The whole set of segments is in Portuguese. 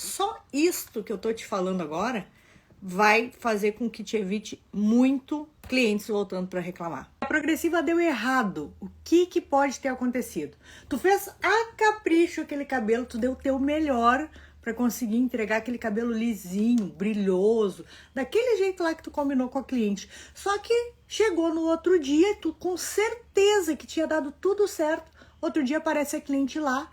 Só isto que eu tô te falando agora vai fazer com que te evite muito clientes voltando para reclamar. A progressiva deu errado. O que pode ter acontecido? Tu fez a capricho aquele cabelo, tu deu o teu melhor para conseguir entregar aquele cabelo lisinho, brilhoso, daquele jeito lá que tu combinou com a cliente. Só que chegou no outro dia e tu com certeza que tinha dado tudo certo. Outro dia aparece a cliente lá,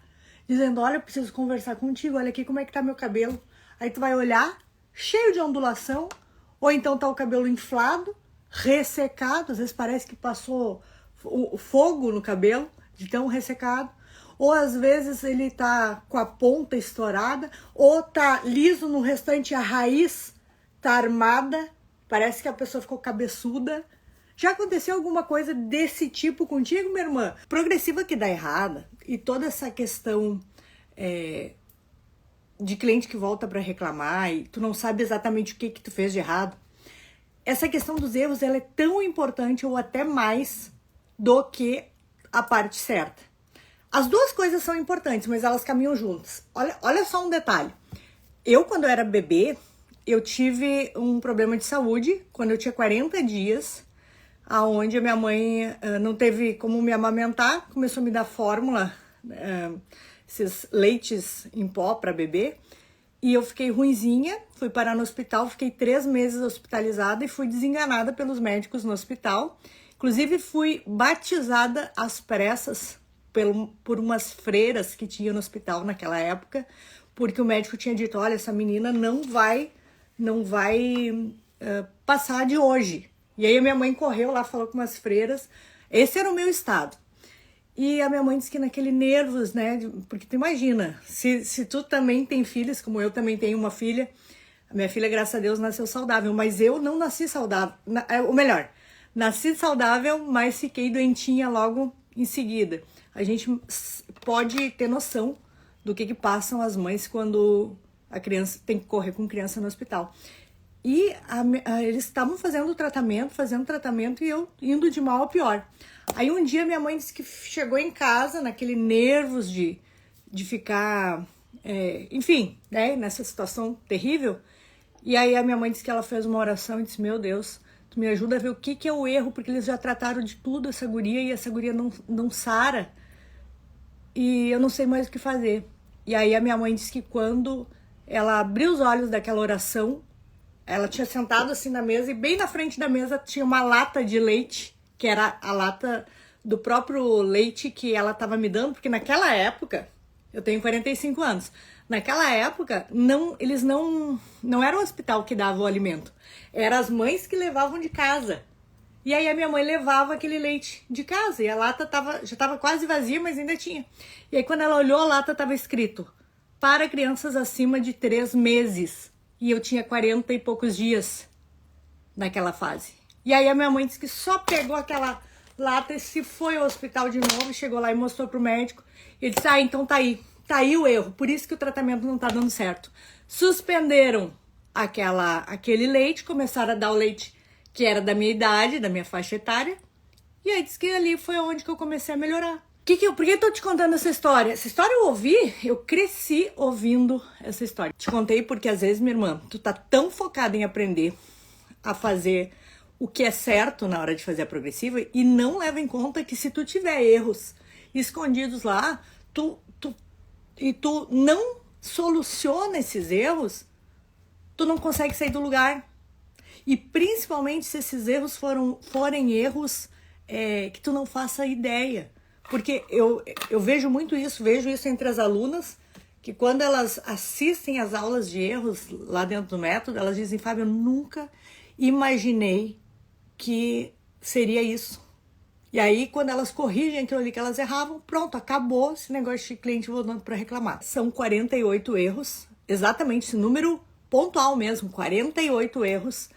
dizendo, olha, eu preciso conversar contigo, olha aqui como é que tá meu cabelo. Aí tu vai olhar, cheio de ondulação, ou então tá o cabelo inflado, ressecado, às vezes parece que passou o fogo no cabelo, de tão ressecado. Ou às vezes ele tá com a ponta estourada, ou tá liso no restante, a raiz tá armada, parece que a pessoa ficou cabeçuda. Já aconteceu alguma coisa desse tipo contigo, minha irmã? Progressiva que dá errada, e toda essa questão de cliente que volta para reclamar e tu não sabe exatamente o que tu fez de errado. Essa questão dos erros, ela é tão importante ou até mais do que a parte certa. As duas coisas são importantes, mas elas caminham juntas. Olha só um detalhe. Eu, quando eu era bebê, eu tive um problema de saúde quando eu tinha 40 dias, aonde a minha mãe não teve como me amamentar, começou a me dar fórmula, esses leites em pó para beber, e eu fiquei ruinzinha, fui parar no hospital, fiquei 3 meses hospitalizada e fui desenganada pelos médicos no hospital. Inclusive fui batizada às pressas por umas freiras que tinha no hospital naquela época, porque o médico tinha dito, olha, essa menina não vai passar de hoje. E aí a minha mãe correu lá, falou com umas freiras, esse era o meu estado. E a minha mãe disse que naquele nervos, né, porque tu imagina, se tu também tem filhos, como eu também tenho uma filha, a minha filha, graças a Deus, nasceu saudável, mas eu não nasci saudável, ou melhor, nasci saudável, mas fiquei doentinha logo em seguida. A gente pode ter noção do que passam as mães quando a criança tem que correr com criança no hospital. E eles estavam fazendo tratamento e eu indo de mal a pior. Aí um dia minha mãe disse que chegou em casa naquele nervos de ficar, enfim, né, nessa situação terrível. E aí a minha mãe disse que ela fez uma oração e disse, meu Deus, tu me ajuda a ver o que é o erro, porque eles já trataram de tudo essa guria e essa guria não sara. E eu não sei mais o que fazer. E aí a minha mãe disse que quando ela abriu os olhos daquela oração, ela tinha sentado assim na mesa e bem na frente da mesa tinha uma lata de leite, que era a lata do próprio leite que ela estava me dando, porque naquela época, eu tenho 45 anos, naquela época eles não era o hospital que dava o alimento, eram as mães que levavam de casa. E aí a minha mãe levava aquele leite de casa e a lata já estava quase vazia, mas ainda tinha. E aí quando ela olhou, a lata estava escrito, para crianças acima de 3 meses. E eu tinha 40 e poucos dias naquela fase. E aí a minha mãe disse que só pegou aquela lata e se foi ao hospital de novo, chegou lá e mostrou pro médico. E ele disse, então tá aí o erro, por isso que o tratamento não tá dando certo. Suspenderam aquele leite, começaram a dar o leite que era da minha idade, da minha faixa etária. E aí disse que ali foi onde que eu comecei a melhorar. Por que eu tô te contando essa história? Essa história eu cresci ouvindo essa história. Te contei porque às vezes, minha irmã, tu tá tão focada em aprender a fazer o que é certo na hora de fazer a progressiva e não leva em conta que se tu tiver erros escondidos lá, tu não soluciona esses erros, tu não consegue sair do lugar. E principalmente se esses erros forem erros que tu não faça ideia. Porque eu vejo muito isso, entre as alunas, que quando elas assistem às aulas de erros lá dentro do método, elas dizem, Fábio, eu nunca imaginei que seria isso. E aí, quando elas corrigem aquilo ali que elas erravam, pronto, acabou esse negócio de cliente voltando para reclamar. São 48 erros, exatamente esse número pontual mesmo, 48 erros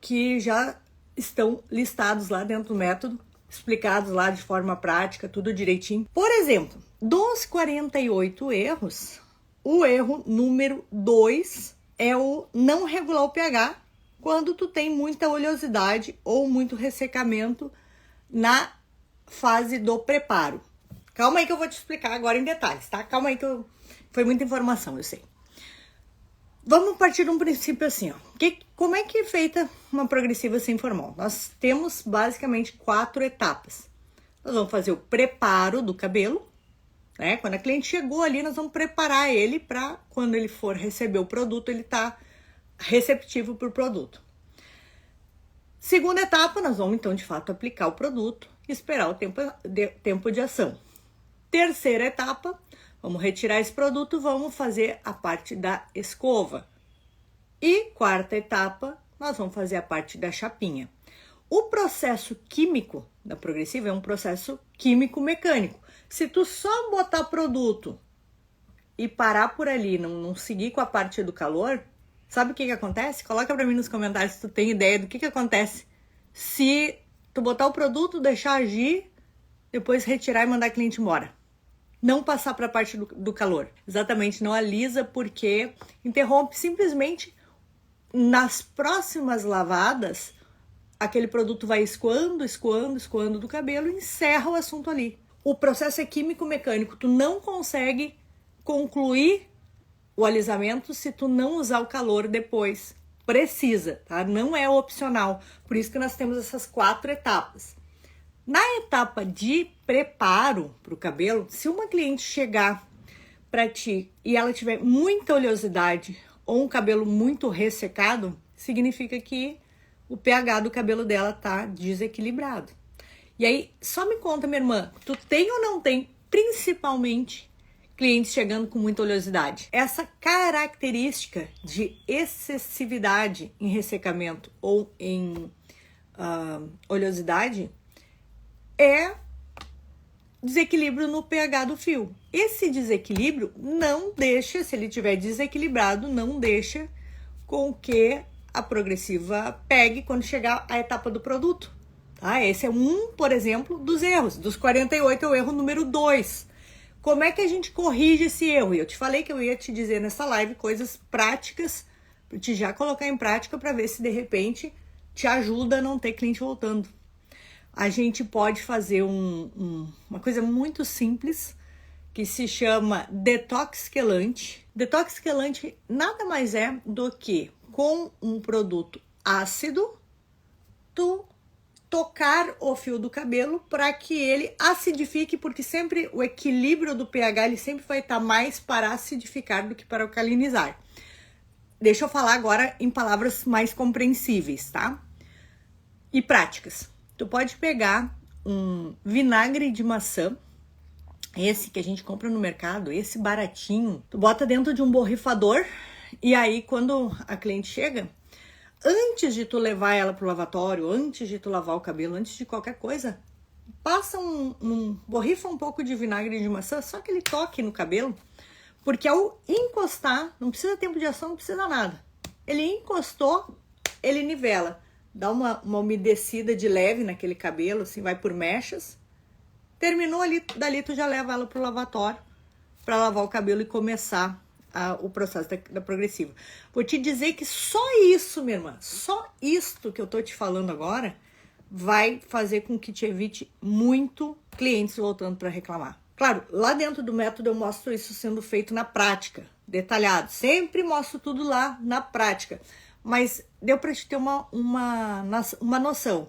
que já estão listados lá dentro do método, explicados lá de forma prática, tudo direitinho. Por exemplo, dos 48 erros, o erro número 2 é o não regular o pH quando tu tem muita oleosidade ou muito ressecamento na fase do preparo. Calma aí que eu vou te explicar agora em detalhes, tá? Calma aí que foi muita informação, eu sei. Vamos partir de um princípio assim, ó. Como é que é feita uma progressiva sem formol? Nós temos basicamente 4 etapas. Nós vamos fazer o preparo do cabelo, né? Quando a cliente chegou ali, nós vamos preparar ele para quando ele for receber o produto, ele tá receptivo para o produto. Segunda etapa, nós vamos então de fato aplicar o produto e esperar o tempo de ação. Terceira etapa, vamos retirar esse produto, vamos fazer a parte da escova. E quarta etapa, nós vamos fazer a parte da chapinha. O processo químico da progressiva é um processo químico-mecânico. Se tu só botar produto e parar por ali, não seguir com a parte do calor, sabe o que acontece? Coloca para mim nos comentários se tu tem ideia do que acontece se tu botar o produto, deixar agir, depois retirar e mandar a cliente embora. Não passar para a parte do calor. Exatamente, não alisa porque interrompe simplesmente nas próximas lavadas, aquele produto vai escoando do cabelo e encerra o assunto ali. O processo é químico-mecânico, tu não consegue concluir o alisamento se tu não usar o calor depois. Precisa, tá? Não é opcional. Por isso que nós temos essas 4 etapas. Na etapa de preparo para o cabelo, se uma cliente chegar para ti e ela tiver muita oleosidade ou um cabelo muito ressecado, significa que o pH do cabelo dela tá desequilibrado. E aí, só me conta, minha irmã, tu tem ou não tem, principalmente, clientes chegando com muita oleosidade? Essa característica de excessividade em ressecamento ou em oleosidade é desequilíbrio no pH do fio. Esse desequilíbrio não deixa, se ele estiver desequilibrado, não deixa com que a progressiva pegue quando chegar à etapa do produto. Tá? Esse é por exemplo, dos erros. Dos 48 é o erro número 2. Como é que a gente corrige esse erro? Eu te falei que eu ia te dizer nessa live coisas práticas para te já colocar em prática para ver se de repente te ajuda a não ter cliente voltando. A gente pode fazer uma coisa muito simples que se chama detox quelante. Detox quelante nada mais é do que com um produto ácido, tu tocar o fio do cabelo para que ele acidifique, porque sempre o equilíbrio do pH ele sempre vai estar mais para acidificar do que para alcalinizar. Deixa eu falar agora em palavras mais compreensíveis, tá? E práticas. Tu pode pegar um vinagre de maçã, esse que a gente compra no mercado, esse baratinho, tu bota dentro de um borrifador e aí quando a cliente chega, antes de tu levar ela pro lavatório, antes de tu lavar o cabelo, antes de qualquer coisa, passa borrifa um pouco de vinagre de maçã, só aquele toque no cabelo, porque ao encostar, não precisa tempo de ação, não precisa nada. Ele encostou, ele nivela. Dá uma umedecida de leve naquele cabelo, assim, vai por mechas. Terminou ali, dali tu já leva ela pro lavatório para lavar o cabelo e começar o processo da progressiva. Vou te dizer que só isso, minha irmã, só isto que eu tô te falando agora vai fazer com que te evite muito clientes voltando para reclamar. Claro, lá dentro do método eu mostro isso sendo feito na prática, detalhado. Sempre mostro tudo lá na prática. Mas deu para te ter uma noção.